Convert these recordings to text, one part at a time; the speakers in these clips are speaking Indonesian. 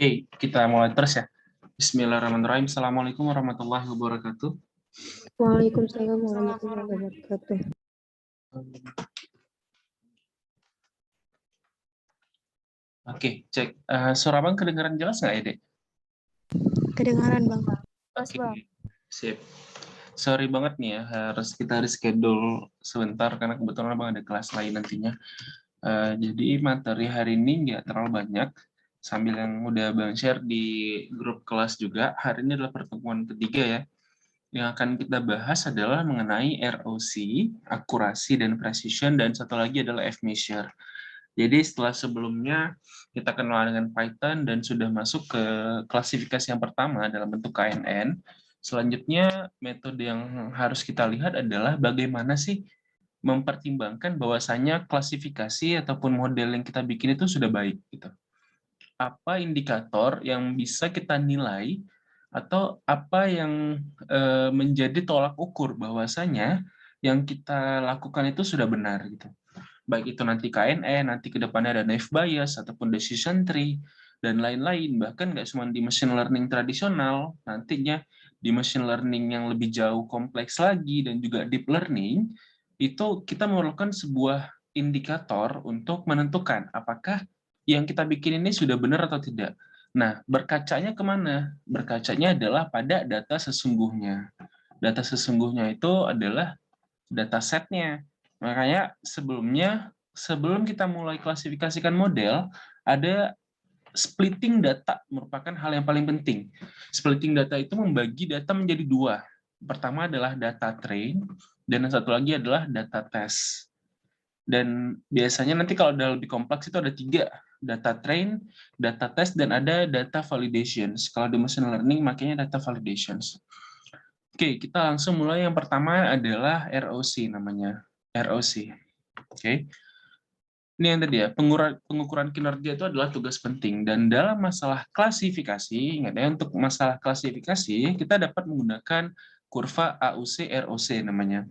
Oke, kita mulai terus ya. Bismillahirrahmanirrahim. Assalamualaikum warahmatullahi wabarakatuh. Waalaikumsalam warahmatullahi wabarakatuh. Oke, cek. Suara Bang kedengaran jelas nggak ya, Dek? Kedengaran, Bang. Oke, sip. Sorry banget nih ya, kita reschedule sebentar karena kebetulan Bang ada kelas lain nantinya. Jadi materi hari ini nggak terlalu banyak. Sambil yang udah Bang share di grup kelas juga, hari ini adalah pertemuan ketiga ya. Yang akan kita bahas adalah mengenai ROC, akurasi dan precision, dan satu lagi adalah F-measure. Jadi setelah sebelumnya kita kenal dengan Python dan sudah masuk ke klasifikasi yang pertama dalam bentuk KNN, selanjutnya metode yang harus kita lihat adalah bagaimana sih mempertimbangkan bahwasanya klasifikasi ataupun model yang kita bikin itu sudah baik. Gitu. Apa indikator yang bisa kita nilai atau apa yang menjadi tolak ukur bahwasanya yang kita lakukan itu sudah benar gitu. Baik itu nanti KNN, nanti ke depannya ada naive Bayes ataupun decision tree dan lain-lain. Bahkan nggak cuma di machine learning tradisional, nantinya di machine learning yang lebih jauh kompleks lagi dan juga deep learning itu kita memerlukan sebuah indikator untuk menentukan apakah yang kita bikin ini sudah benar atau tidak. Nah, berkacanya kemana? Berkacanya adalah pada data sesungguhnya. Data sesungguhnya itu adalah datasetnya. Makanya sebelum kita mulai klasifikasikan model, ada splitting data merupakan hal yang paling penting. Splitting data itu membagi data menjadi dua. Pertama adalah data train, dan yang satu lagi adalah data test. Dan biasanya nanti kalau udah lebih kompleks itu ada tiga, data train, data test, dan ada data validations. Kalau di machine learning makanya data validations. Oke, kita langsung mulai. Yang pertama adalah ROC namanya. ROC. Oke. Ini yang tadi ya, pengukuran kinerja itu adalah tugas penting. Dan dalam masalah klasifikasi, ingat ya, untuk masalah klasifikasi, kita dapat menggunakan kurva AUC ROC namanya.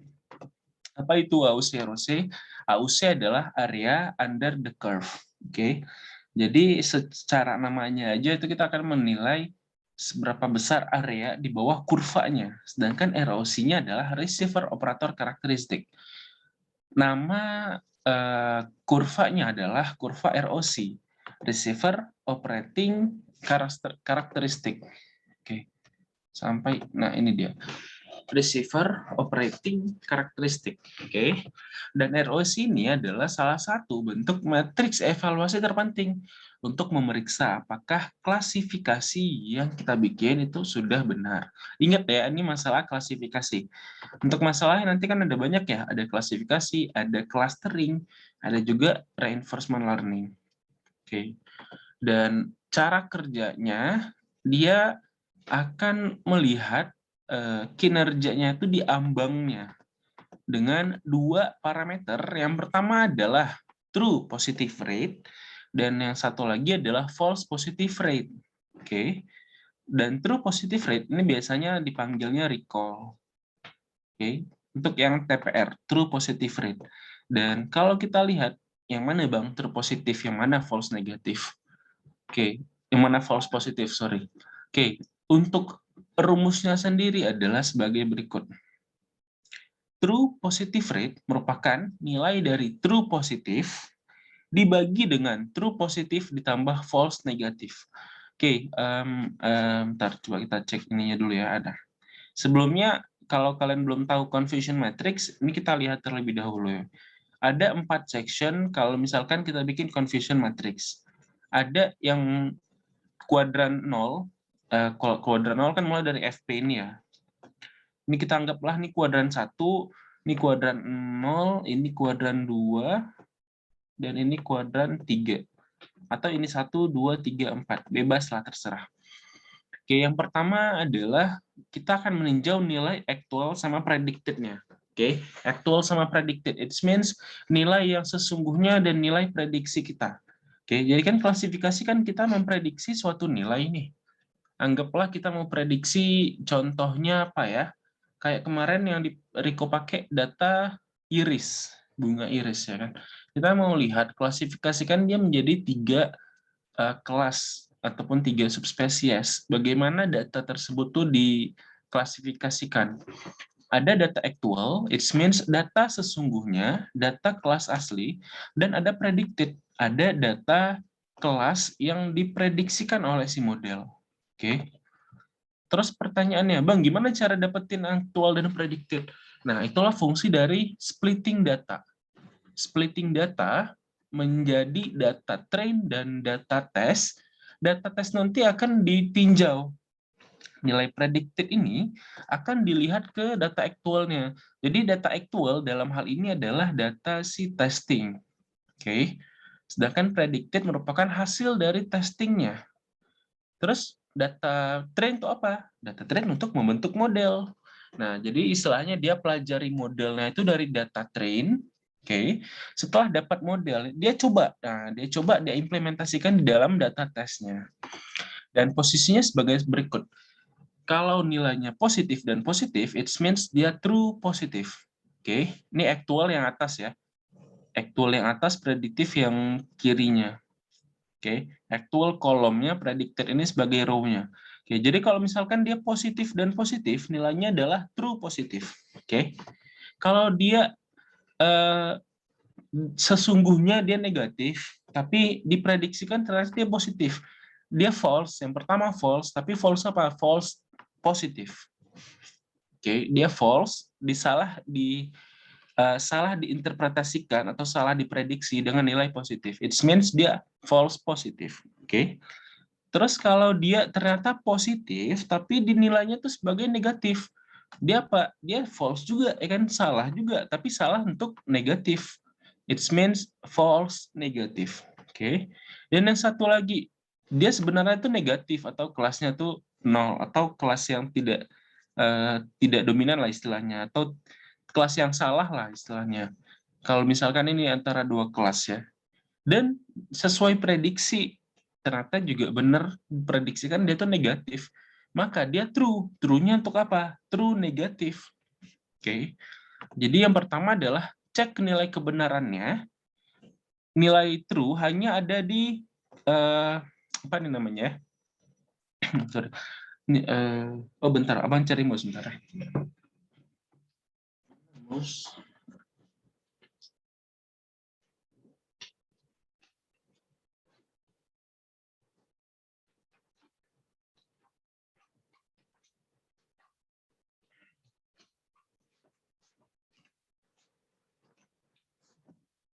Apa itu AUC ROC? AUC adalah area under the curve. Oke. Jadi secara namanya aja itu kita akan menilai seberapa besar area di bawah kurvanya. Sedangkan ROC-nya adalah receiver operator karakteristik. Nama kurvanya adalah kurva ROC, receiver operating karakteristik. Oke. Sampai ini dia. Receiver operating karakteristik. Oke. Dan ROC ini adalah salah satu bentuk matriks evaluasi terpenting untuk memeriksa apakah klasifikasi yang kita bikin itu sudah benar. Ingat ya, ini masalah klasifikasi. Untuk masalahnya nanti kan ada banyak ya, ada klasifikasi, ada clustering, ada juga reinforcement learning. Oke. Dan cara kerjanya, dia akan melihat kinerjanya itu di ambangnya dengan dua parameter. Yang pertama adalah true positive rate dan yang satu lagi adalah false positive rate. Oke. Dan true positive rate ini biasanya dipanggilnya recall. Oke. Untuk yang TPR, true positive rate. Dan kalau kita lihat yang mana Bang true positive, yang mana false negatif? Oke, yang mana false positive, sorry. Oke, untuk rumusnya sendiri adalah sebagai berikut. True positive rate merupakan nilai dari true positif dibagi dengan true positif ditambah false negatif. Oke, ntar coba kita cek ininya dulu ya, ada. Sebelumnya, kalau kalian belum tahu confusion matrix, ini kita lihat terlebih dahulu ya. Ada 4 section kalau misalkan kita bikin confusion matrix. Ada yang kuadran 0, kuadran 0 kan mulai dari FP ini ya. Ini kita anggaplah ini kuadran 1, ini kuadran 0, ini kuadran 2, dan ini kuadran 3. Atau ini 1, 2, 3, 4. Bebas lah, terserah. Oke, yang pertama adalah kita akan meninjau nilai actual sama predicted-nya. Oke, actual sama predicted. It means nilai yang sesungguhnya dan nilai prediksi kita. Oke, jadi kan klasifikasi kan kita memprediksi suatu nilai nih. Anggaplah kita mau prediksi contohnya apa ya? Kayak kemarin yang di Riko pakai data iris, bunga iris ya kan. Kita mau lihat klasifikasikan dia menjadi 3 kelas ataupun 3 subspesies. Bagaimana data tersebut tuh diklasifikasikan? Ada data actual, it means data sesungguhnya, data kelas asli, dan ada predicted, ada data kelas yang diprediksikan oleh si model. Oke. Terus pertanyaannya, Bang, gimana cara dapetin actual dan predicted? Nah, itulah fungsi dari splitting data. Splitting data menjadi data train dan data test. Data test nanti akan ditinjau. Nilai predicted ini akan dilihat ke data aktualnya. Jadi data aktual dalam hal ini adalah data si testing. Oke. Sedangkan predicted merupakan hasil dari testingnya. Terus data train itu apa? Data train untuk membentuk model. Nah, jadi istilahnya dia pelajari modelnya itu dari data train. Oke. Setelah dapat model, dia coba. Nah, dia implementasikan di dalam data testnya. Dan posisinya sebagai berikut. Kalau nilainya positif dan positif, it means dia true positif. Oke, ini actual yang atas ya. Actual yang atas, prediktif yang kirinya. Oke, actual kolomnya, predicted ini sebagai row-nya. Oke, jadi kalau misalkan dia positif dan positif, nilainya adalah true positif. Oke, kalau dia sesungguhnya dia negatif, tapi diprediksikan ternyata dia positif. Dia false. Yang pertama false, tapi false apa? False positif. Oke, dia false, salah diinterpretasikan atau salah diprediksi dengan nilai positif. It means dia false positif. Oke. Terus kalau dia ternyata positif tapi dinilainya tuh sebagai negatif. Dia apa? Dia false juga, ya kan? Salah juga, tapi salah untuk negatif. It means false negatif. Oke. Dan yang satu lagi, dia sebenarnya itu negatif atau kelasnya tuh 0 atau kelas yang tidak dominan lah istilahnya, atau kelas yang salah lah istilahnya. Kalau misalkan ini antara dua kelas ya. Dan sesuai prediksi, ternyata juga benar prediksikan dia tuh negatif. Maka dia true. True-nya untuk apa? True negatif. Oke. Jadi yang pertama adalah cek nilai kebenarannya. Nilai true hanya ada di apa nih namanya? Sorry. Oh bentar, abang cari mouse bentar. Mouse.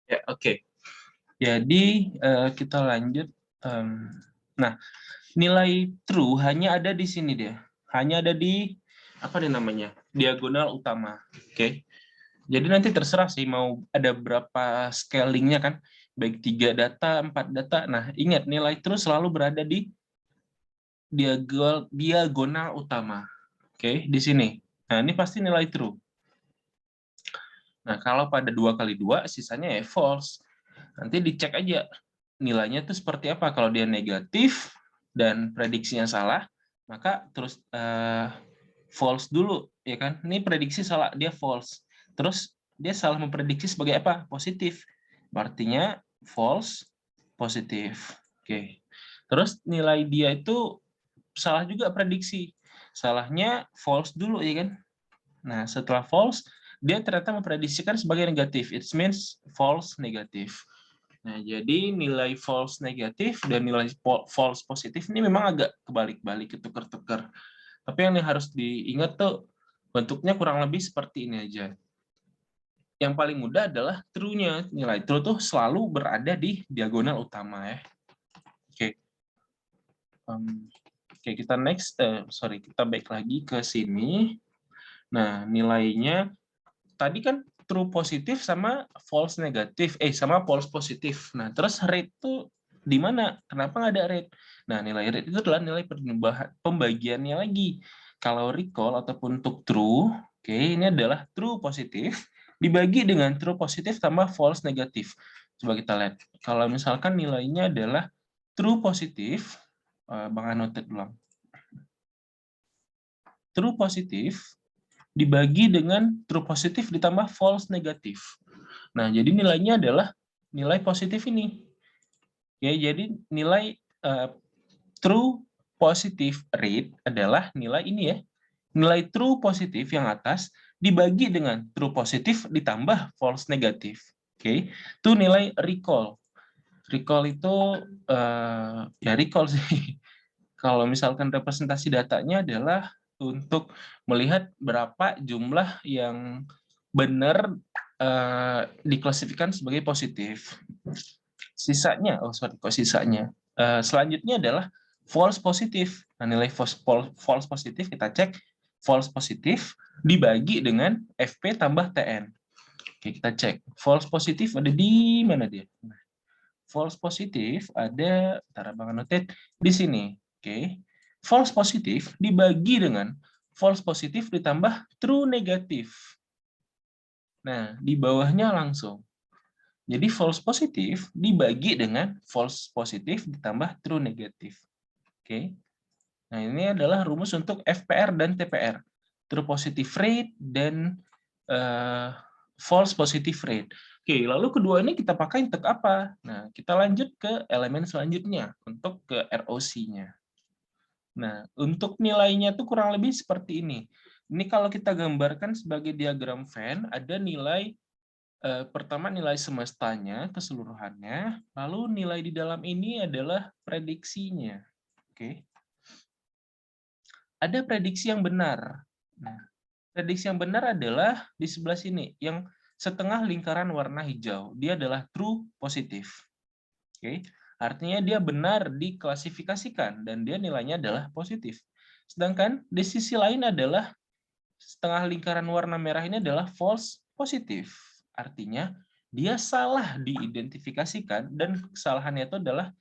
Ya, oke. Jadi kita lanjut. Nah, nilai true hanya ada di sini dia. Hanya ada di apa nih namanya? Diagonal utama. Oke. Jadi nanti terserah sih mau ada berapa scalingnya kan. Baik 3 data, 4 data. Nah, ingat nilai true selalu berada di diagonal utama. Oke, di sini. Nah, ini pasti nilai true. Nah, kalau pada 2 kali 2, sisanya ya false. Nanti dicek aja nilainya itu seperti apa. Kalau dia negatif dan prediksinya salah, maka terus false dulu, ya kan? Ini prediksi salah, dia false. Terus dia salah memprediksi sebagai apa? Positif. Artinya false, positif. Oke. Terus nilai dia itu salah juga prediksi. Salahnya false dulu, ya kan? Nah, setelah false, dia ternyata memprediksikan sebagai negatif. It means false negatif. Nah, jadi nilai false negatif dan nilai false positif ini memang agak kebalik-balik, ketukar-tukar. Tapi yang harus diingat tuh bentuknya kurang lebih seperti ini aja. Yang paling mudah adalah true-nya. Nilai true tuh selalu berada di diagonal utama ya. Oke. Oke, kita next. Kita back lagi ke sini. Nah, nilainya tadi kan true positif sama false negatif, sama false positif. Nah, terus rate itu di mana? Kenapa nggak ada rate? Nah, nilai rate itu adalah nilai pembagiannya lagi. Kalau recall ataupun untuk true, oke, ini adalah true positif dibagi dengan true positif tambah false negatif. Coba kita lihat. Kalau misalkan nilainya adalah true positif, Bang anotet ulang. True positif dibagi dengan true positif ditambah false negatif. Nah, jadi nilainya adalah nilai positif ini. Ya, jadi nilai true positive rate adalah nilai ini ya. Nilai true positif yang atas dibagi dengan true positif ditambah false negatif. Oke, itu nilai recall. Recall itu ya recall sih. Kalau misalkan representasi datanya adalah untuk melihat berapa jumlah yang benar diklasifikasikan sebagai positif. Sisanya, sisanya. Selanjutnya adalah false positif. Nah, nilai false positif kita cek false positif dibagi dengan FP tambah TN. Oke, kita cek. False positif ada di mana dia? Nah, false positif ada, Abang notate di sini. Oke. False positif dibagi dengan false positif ditambah true negatif. Nah, di bawahnya langsung. Jadi false positif dibagi dengan false positif ditambah true negatif. Oke. Nah, ini adalah rumus untuk FPR dan TPR. True positive rate dan false positive rate. Oke, lalu kedua ini kita pakai untuk apa? Nah, kita lanjut ke elemen selanjutnya, untuk ke ROC-nya. Nah, untuk nilainya tuh kurang lebih seperti ini. Ini kalau kita gambarkan sebagai diagram Venn, ada nilai pertama nilai semestanya keseluruhannya, lalu nilai di dalam ini adalah prediksinya. Oke. Ada prediksi yang benar. Nah, prediksi yang benar adalah di sebelah sini, yang setengah lingkaran warna hijau. Dia adalah true positif. Oke, artinya dia benar diklasifikasikan dan dia nilainya adalah positif. Sedangkan di sisi lain adalah setengah lingkaran warna merah ini adalah false positif. Artinya dia salah diidentifikasikan dan kesalahannya itu adalah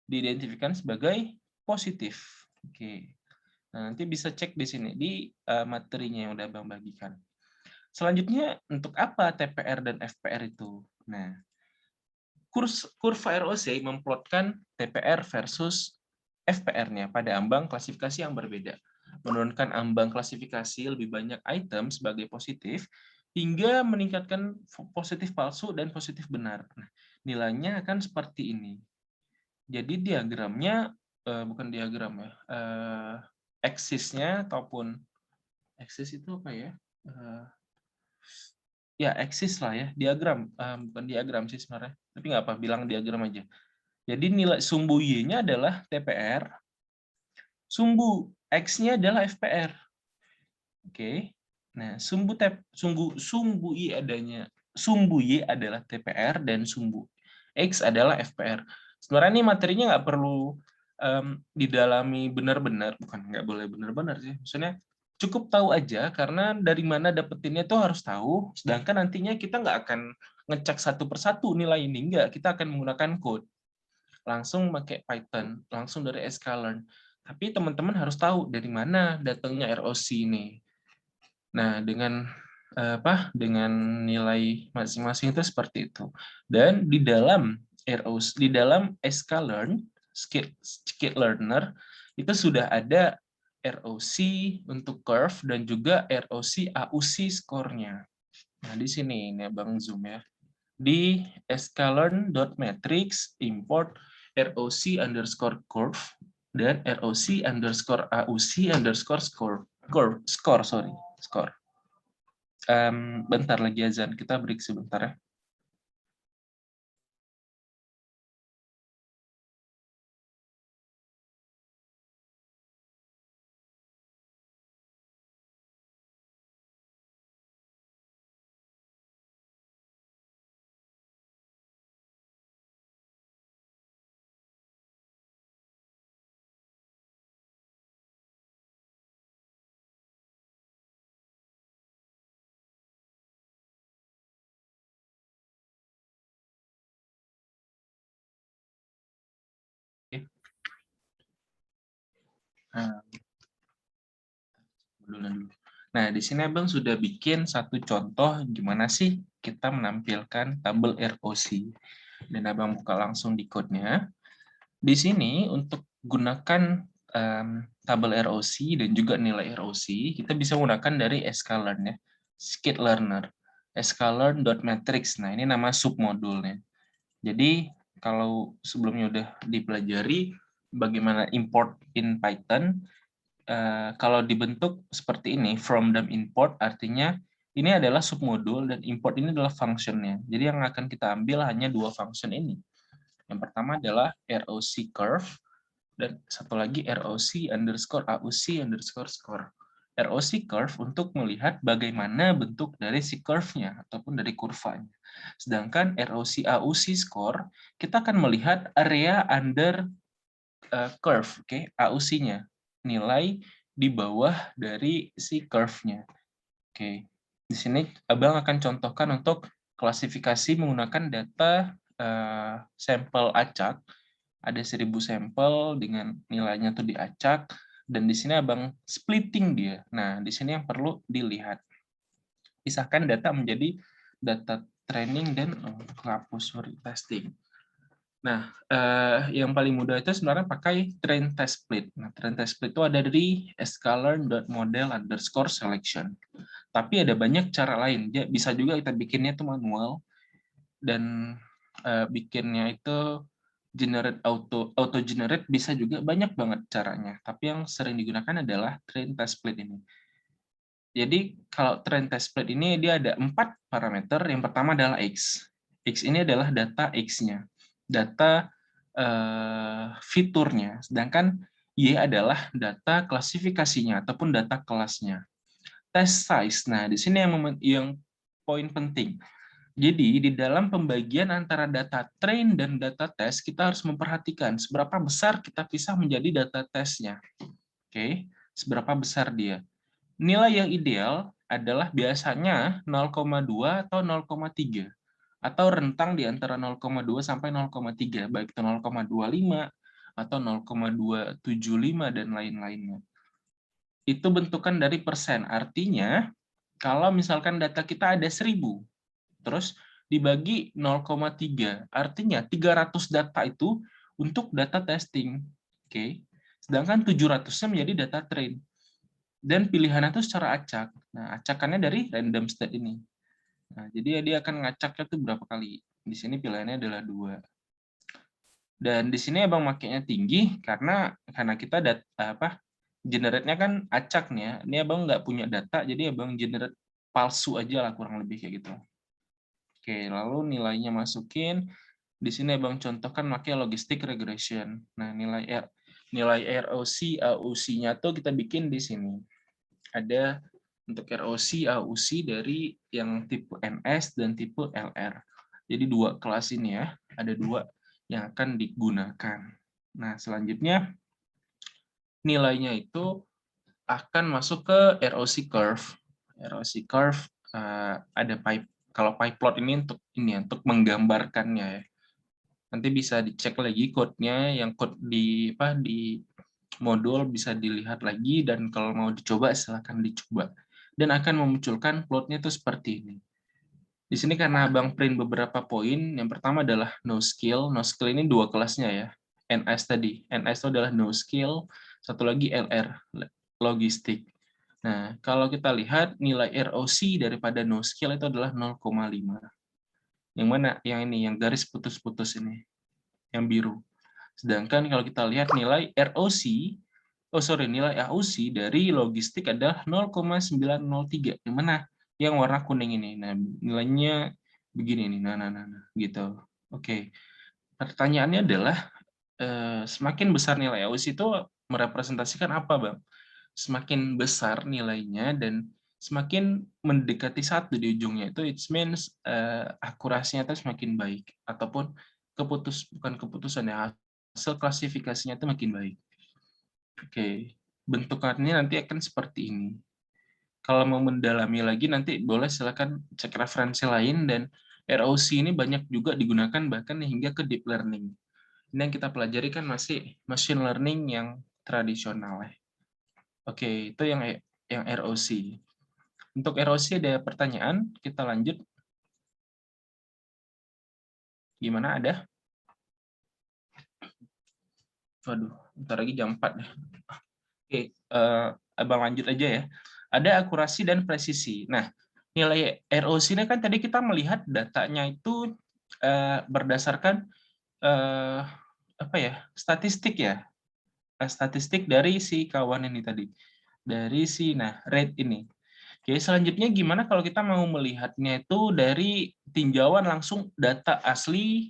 diidentifikasikan sebagai positif. Oke. Nah, nanti bisa cek di sini di materinya yang udah Bang bagikan. Selanjutnya untuk apa TPR dan FPR itu? Nah, kurva ROC memplotkan TPR versus FPR-nya pada ambang klasifikasi yang berbeda. Menurunkan ambang klasifikasi lebih banyak item sebagai positif hingga meningkatkan positif palsu dan positif benar. Nah, nilainya akan seperti ini. Jadi diagramnya bukan diagram ya, aksisnya ataupun aksis itu apa ya? Ya aksis lah ya, diagram, bukan diagram sih sebenarnya, tapi nggak apa, bilang diagram aja. Jadi nilai sumbu Y-nya adalah TPR, sumbu X-nya adalah FPR. Oke. Nah, sumbu Y adalah TPR dan sumbu X adalah FPR. Sebenarnya ini materinya nggak perlu didalami benar-benar, bukan nggak boleh benar-benar sih. Maksudnya cukup tahu aja, karena dari mana dapetinnya itu harus tahu. Sedangkan nantinya kita nggak akan ngecek satu persatu nilai ini, nggak. Kita akan menggunakan code. Langsung pakai Python, langsung dari sklearn. Tapi teman-teman harus tahu dari mana datangnya ROC ini. Nah, dengan nilai masing-masing itu seperti itu. Dan di dalam ROC, di dalam sklearn, sklearner itu sudah ada ROC untuk curve dan juga ROC AUC skornya. Nah, di sini ini Abang zoom ya. Di sklearn.matrix import ROC underscore curve dan ROC underscore AUC underscore score. Bentar lagi azan, kita break sebentar ya. Oke. Nah, di sini Abang sudah bikin satu contoh gimana sih kita menampilkan tabel ROC. Dan Abang buka langsung di code-nya. Di sini untuk gunakan tabel ROC dan juga nilai ROC, kita bisa menggunakan dari sklearn ya. Sklearner. sklearn.matrix. Nah, ini nama submodulnya. Jadi kalau sebelumnya udah dipelajari, bagaimana import in Python. Kalau dibentuk seperti ini, from dan import, artinya ini adalah submodul dan import ini adalah functionnya. Jadi yang akan kita ambil hanya dua function ini. Yang pertama adalah ROC curve dan satu lagi ROC underscore AUC underscore score. ROC curve untuk melihat bagaimana bentuk dari si curve-nya ataupun dari kurvanya. Sedangkan ROC AUC score kita akan melihat area under curve, oke, AUC-nya, nilai di bawah dari si curve-nya. Oke, di sini Abang akan contohkan untuk klasifikasi menggunakan data sampel acak. Ada 1000 sampel dengan nilainya tuh diacak, dan di sini Abang splitting dia. Nah, di sini yang perlu dilihat. Pisahkan data menjadi data training dan testing. Nah, yang paling mudah itu sebenarnya pakai train test split. Nah, train test split itu ada di sklearn.model_selection. Tapi ada banyak cara lain. Dia bisa juga kita bikinnya itu manual dan bikinnya itu generate auto generate, bisa juga, banyak banget caranya. Tapi yang sering digunakan adalah train test split ini. Jadi kalau train test split ini dia ada 4 parameter. Yang pertama adalah X. X ini adalah data X-nya, data fiturnya. Sedangkan Y adalah data klasifikasinya ataupun data kelasnya. Test size. Nah, di sini yang poin penting. Jadi di dalam pembagian antara data train dan data test, kita harus memperhatikan seberapa besar kita pisah menjadi data testnya. Oke, seberapa besar dia. Nilai yang ideal adalah biasanya 0,2 atau 0,3 atau rentang di antara 0,2 sampai 0,3, baik itu 0,25 atau 0,275 dan lain-lainnya. Itu bentukan dari persen. Artinya kalau misalkan data kita ada 1000, terus dibagi 0,3, artinya 300 data itu untuk data testing. Oke. Sedangkan 700-nya menjadi data train. Dan pilihannya itu secara acak. Nah, acakannya dari random state ini. Nah, jadi dia akan ngacaknya tuh berapa kali. Di sini pilihannya adalah 2. Dan di sini Abang makainya tinggi karena kita generate-nya kan acak nih ya. Ini Abang nggak punya data, jadi Abang generate palsu aja lah, kurang lebih kayak gitu. Oke, lalu nilainya masukin. Di sini Abang contohkan pakai logistic regression. Nah, nilai ROC, AUC-nya tuh kita bikin di sini. Ada untuk ROC, AUC dari yang tipe NS dan tipe LR. Jadi 2 kelas ini ya, ada 2 yang akan digunakan. Nah, selanjutnya nilainya itu akan masuk ke ROC curve. ROC curve ada kalau pyplot ini untuk menggambarkannya ya. Nanti bisa dicek lagi code-nya, yang code di modul bisa dilihat lagi, dan kalau mau dicoba silahkan dicoba. Dan akan memunculkan plotnya itu seperti ini. Di sini karena Abang print beberapa poin, yang pertama adalah no skill. No skill ini 2 kelasnya ya. NS tadi. NS itu adalah no skill, satu lagi LR, logistik. Nah, kalau kita lihat nilai ROC daripada no skill itu adalah 0,5. Yang mana? Yang ini, yang garis putus-putus ini, yang biru. Sedangkan kalau kita lihat nilai nilai AUC dari logistik adalah 0,903. Yang mana? Yang warna kuning ini. Nah, nilainya begini nih. Nah, gitu. Oke. Pertanyaannya adalah semakin besar nilai AUC itu merepresentasikan apa, Bang? Semakin besar nilainya dan semakin mendekati 1 di ujungnya, itu it means akurasinya itu semakin baik, ataupun bukan keputusan ya, hasil klasifikasinya itu makin baik. Oke, bentukannya nanti akan seperti ini. Kalau mau mendalami lagi nanti boleh silakan cek referensi lain, dan ROC ini banyak juga digunakan bahkan hingga ke deep learning. Ini yang kita pelajari kan masih machine learning yang tradisional ya. Oke, itu yang ROC. Untuk ROC ada pertanyaan, kita lanjut. Gimana, ada? Waduh, bentar lagi jam 4 deh. Oke, Abang lanjut aja ya. Ada akurasi dan presisi. Nah, nilai ROC ini kan tadi kita melihat datanya itu berdasarkan statistik ya. statistik dari si kawan ini tadi. Dari si, rate ini. Oke, selanjutnya gimana kalau kita mau melihatnya itu dari tinjauan langsung data asli.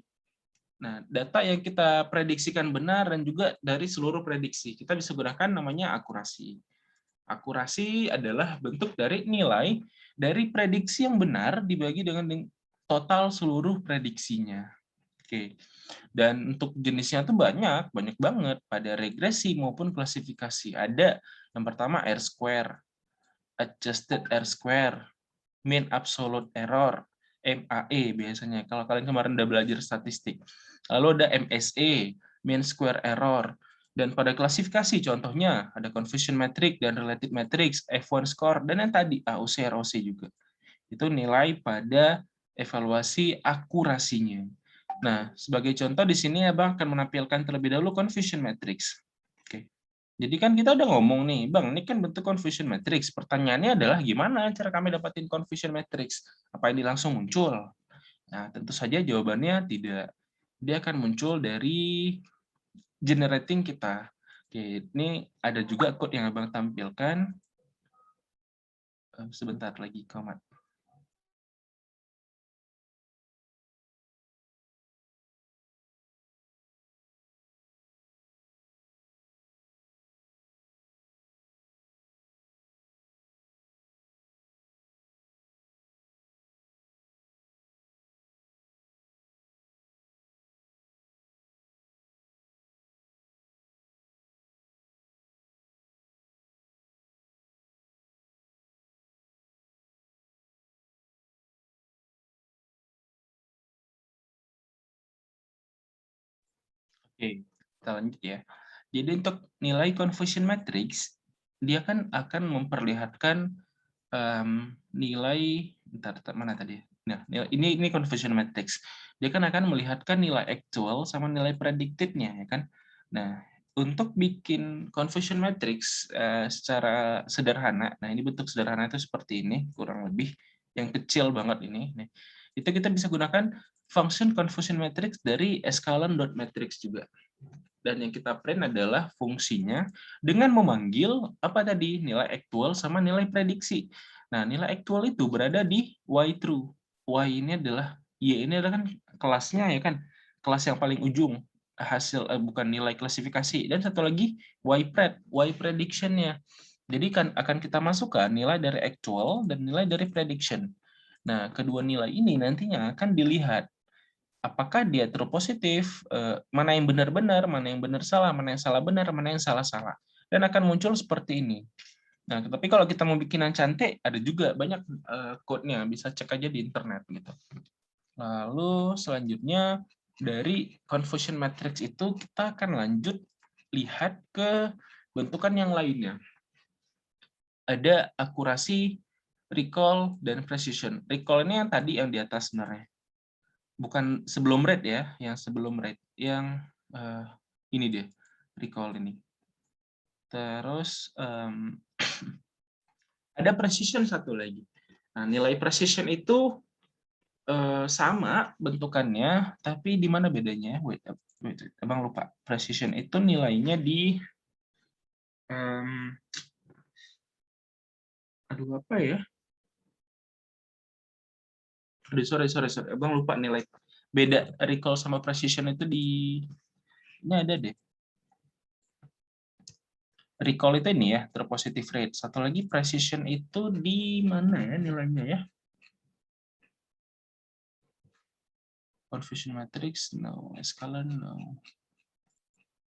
Nah, data yang kita prediksikan benar dan juga dari seluruh prediksi. Kita bisa gunakan namanya akurasi. Akurasi adalah bentuk dari nilai dari prediksi yang benar dibagi dengan total seluruh prediksinya. Oke. Dan untuk jenisnya tuh banyak banget pada regresi maupun klasifikasi. Ada yang pertama R-square, adjusted R-square, mean absolute error, MAE biasanya. Kalau kalian kemarin udah belajar statistik. Lalu ada MSE, mean square error. Dan pada klasifikasi contohnya ada confusion metric dan relative matrix, F1 score, dan yang tadi AUC, ROC juga. Itu nilai pada evaluasi akurasinya. Nah, sebagai contoh di sini Abang akan menampilkan terlebih dahulu confusion matrix. Oke. Jadi kan kita udah ngomong nih, Bang, ini kan bentuk confusion matrix. Pertanyaannya adalah gimana cara kami dapatin confusion matrix? Apa ini langsung muncul? Nah, tentu saja jawabannya tidak. Dia akan muncul dari generating kita. Oke, ini ada juga code yang Abang tampilkan. Sebentar lagi, komat. Oke, kita lanjut ya. Jadi untuk nilai confusion matrix, dia kan akan memperlihatkan nilai, mana tadi? Nah, ini confusion matrix. Dia kan akan melihatkan nilai actual sama nilai predicted-nya, ya kan? Nah, untuk bikin confusion matrix secara sederhana, nah ini bentuk sederhana itu seperti ini, kurang lebih, yang kecil banget ini. Nih, itu kita bisa gunakan function confusion matrix dari escalon.matrix juga. Dan yang kita print adalah fungsinya dengan memanggil apa tadi, nilai actual sama nilai prediksi. Nah, nilai actual itu berada di y true. Y ini adalah kan kelasnya, ya kan, kelas yang paling ujung, hasil bukan nilai klasifikasi. Dan satu lagi y prediction-nya. Jadi kan akan kita masukkan nilai dari actual dan nilai dari prediction. Nah, kedua nilai ini nantinya akan dilihat apakah dia true positif, mana yang benar-benar, mana yang benar salah, mana yang salah benar, mana yang salah-salah. Dan akan muncul seperti ini. Nah, tapi kalau kita mau bikin yang cantik, ada juga banyak code-nya, bisa cek aja di internet gitu. Lalu selanjutnya dari confusion matrix itu kita akan lanjut lihat ke bentukan yang lainnya. Ada akurasi, recall, dan precision. Recall ini yang tadi yang di atas sebenarnya. Bukan sebelum rate ya, yang sebelum rate, yang ini dia, recall ini. Terus ada precision satu lagi. Nah, nilai precision itu sama bentukannya, tapi di mana bedanya? Wait, Abang lupa. Precision itu nilainya di aduh apa ya? Aduh, sorry. Abang lupa nilai. Beda recall sama precision itu di ini ada deh. Recall itu ini ya, true positive rate. Satu lagi precision itu di mana ya nilainya ya? Confusion matrix, no. Escalon, no.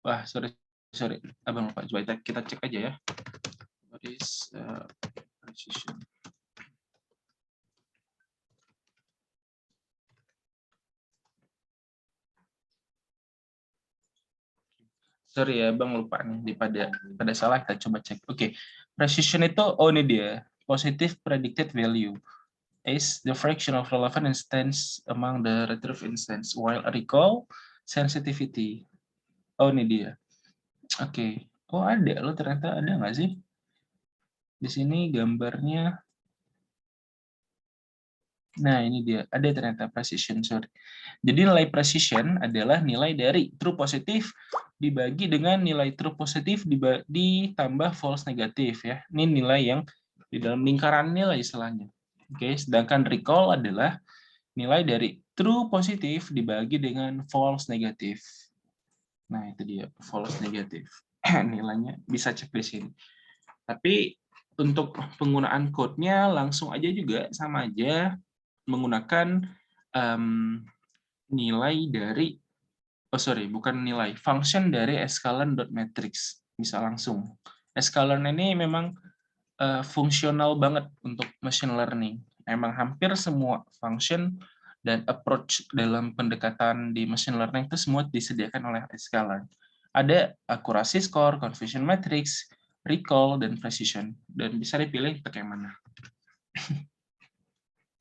Wah, sorry. Abang lupa. Coba kita cek aja ya. What is precision? Sorry ya, Bang lupa nih. Pada salah kita coba cek. Oke, precision itu, ini dia. Positive predicted value is the fraction of relevant instance among the retrieved instance, while recall sensitivity. Ini dia. Oke. Oh ada, lo ternyata ada nggak sih? Di sini gambarnya. Nah ini dia, ada ternyata precision, sorry. Jadi nilai precision adalah nilai dari true positif dibagi dengan nilai true positif ditambah false negatif ya. Ini nilai yang di dalam lingkaran nilai istilahnya. Oke, sedangkan recall adalah nilai dari true positif dibagi dengan false negatif. Nah, itu dia false negatif. Nilainya bisa cek di sini. Tapi untuk penggunaan code-nya langsung aja juga sama aja menggunakan nilai dari bukan nilai, function dari sklearn.matrix. Bisa langsung. Sklearn ini memang fungsional banget untuk machine learning. Emang hampir semua function dan approach dalam pendekatan di machine learning itu semua disediakan oleh sklearn. Ada accuracy score, confusion matrix, recall, dan precision. Dan bisa dipilih untuk yang mana.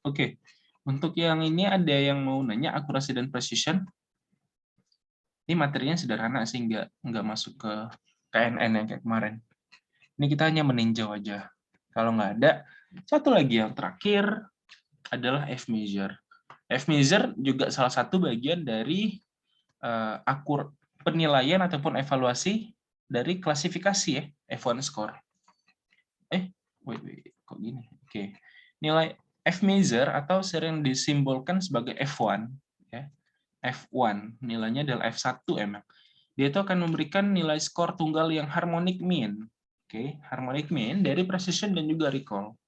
Oke, untuk yang ini ada yang mau nanya accuracy dan precision. Ini materinya sederhana sih, nggak masuk ke KNN yang kayak kemarin. Ini kita hanya meninjau aja. Kalau nggak ada, satu lagi yang terakhir adalah F-measure. F-measure juga salah satu bagian dari penilaian ataupun evaluasi dari klasifikasi ya, F1 score. Wait, kok gini? Oke. Nilai F-measure atau sering disimbolkan sebagai F1 ya. F1, nilainya adalah F1 emang. Dia itu akan memberikan nilai skor tunggal yang harmonic mean. Oke, harmonic mean dari precision dan juga recall.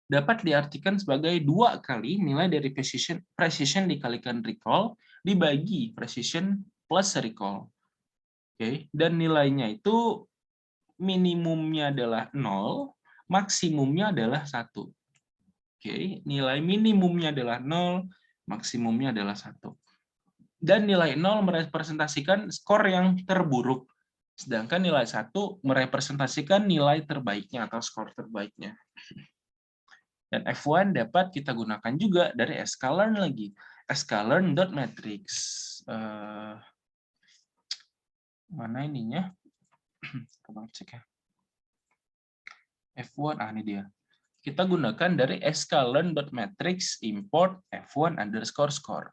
Dapat diartikan sebagai 2 kali nilai dari precision dikalikan recall dibagi precision plus recall. Oke, dan nilainya itu minimumnya adalah 0, maksimumnya adalah 1. Oke, nilai minimumnya adalah 0, maksimumnya adalah 1. Dan nilai 0 merepresentasikan skor yang terburuk. Sedangkan nilai 1 merepresentasikan nilai terbaiknya atau skor terbaiknya. Dan F1 dapat kita gunakan juga dari sklearn lagi. Sklearn.matrix. Mana ininya? Coba cek ya. F1, ini dia. Kita gunakan dari sklearn.matrix import F1 underscore score.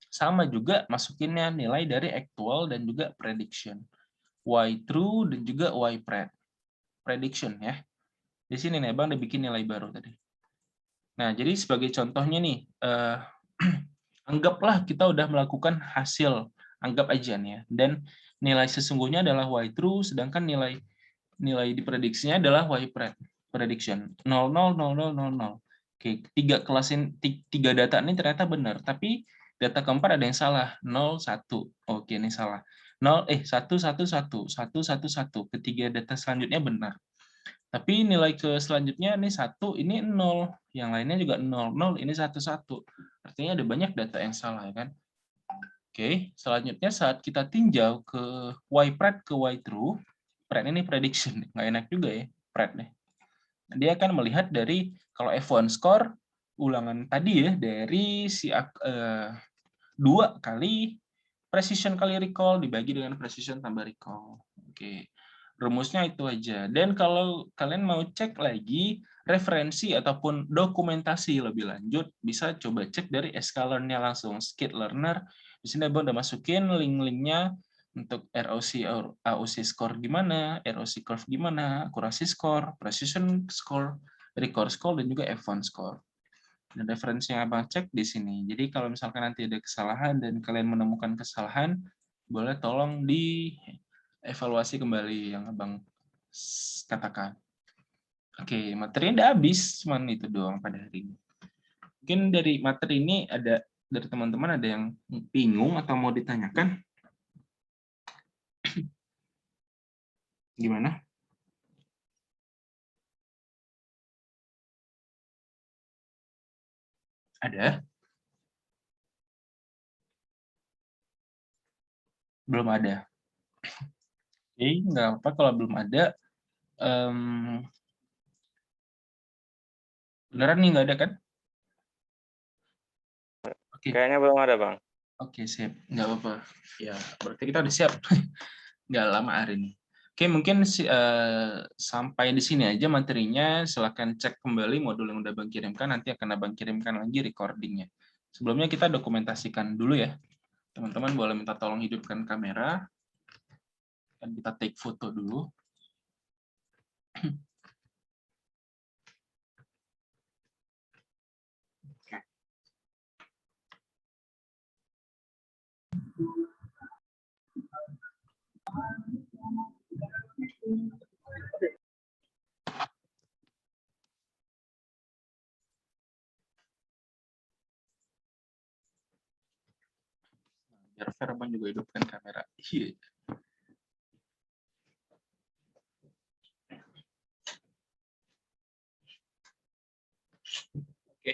Sama juga masukinnya nilai dari actual dan juga prediction. Y true dan juga Y prediction ya. Di sini nih Bang udah bikin nilai baru tadi. Nah, jadi sebagai contohnya nih, anggaplah kita udah melakukan hasil, anggap aja nih ya. Dan nilai sesungguhnya adalah Y true, sedangkan nilai diprediksinya adalah Y prediction 0, 0, 0, 0, 0, 0. Oke, tiga data ini ternyata benar, tapi data keempat ada yang salah, 0, 1. Oke, ini salah. 1, 1, 1, 1, 1, 1. Ketiga data selanjutnya benar. Tapi nilai ke selanjutnya ini 1, ini 0. Yang lainnya juga 0, 0, ini 1, 1. Artinya ada banyak data yang salah, ya kan? Oke, selanjutnya saat kita tinjau ke Y-pred ke Y-true, pred ini prediction, nggak enak juga ya, pred nih. Dia akan melihat dari, kalau F1 score, ulangan tadi ya, dari 2 kali precision kali recall dibagi dengan precision tambah recall. Oke, rumusnya itu aja. Dan kalau kalian mau cek lagi referensi ataupun dokumentasi lebih lanjut, bisa coba cek dari sklearn-nya langsung, sklearner. Di sini Abang udah masukin link-linknya untuk ROC AOC score gimana, ROC curve gimana, accuracy score, precision score, recall score, dan juga F1 score. Dan referensi yang Abang cek di sini. Jadi kalau misalkan nanti ada kesalahan dan kalian menemukan kesalahan, boleh tolong dievaluasi kembali yang Abang katakan. Oke, materi udah habis, cuman itu doang pada hari ini. Mungkin dari materi ini ada dari teman-teman ada yang bingung atau mau ditanyakan? Gimana? Ada? Belum ada. Oke, nggak apa kalau belum ada. Beneran nih nggak ada kan? Oke. Kayaknya belum ada, Bang. Oke, siap. Nggak apa-apa. Ya, berarti kita udah siap. Nggak lama hari ini. Oke, mungkin sampai di sini aja materinya. Silakan cek kembali modul yang udah Bang kirimkan. Nanti akan Abang kirimkan lagi recordingnya. Sebelumnya kita dokumentasikan dulu ya. Teman-teman boleh minta tolong hidupkan kamera. Dan kita take foto dulu. Biar Verban juga hidupkan kamera. Iya. Oke.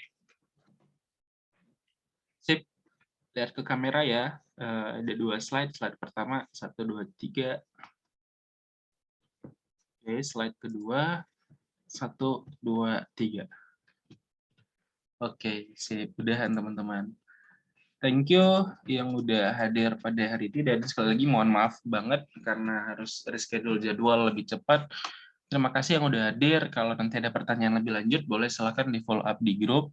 Sip. Lihat ke kamera ya. Ada 2 slide. Slide pertama 1, 2, 3. Oke, slide kedua 1, 2, 3. Oke, sip. Udahan teman-teman. Thank you yang udah hadir pada hari ini, dan sekali lagi mohon maaf banget karena harus reschedule jadwal lebih cepat. Terima kasih yang udah hadir. Kalau nanti ada pertanyaan lebih lanjut, boleh silakan di follow up di grup.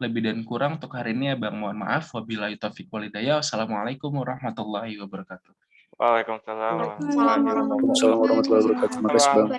Lebih dan kurang untuk hari ini, Abang mohon maaf. Wabillahi taufiq wal hidayah. Wassalamualaikum warahmatullahi wabarakatuh. Waalaikumsalam warahmatullahi Waalaikumsalam wabarakatuh. warahmatullahi wabarakatuh. Terima kasih, Bang.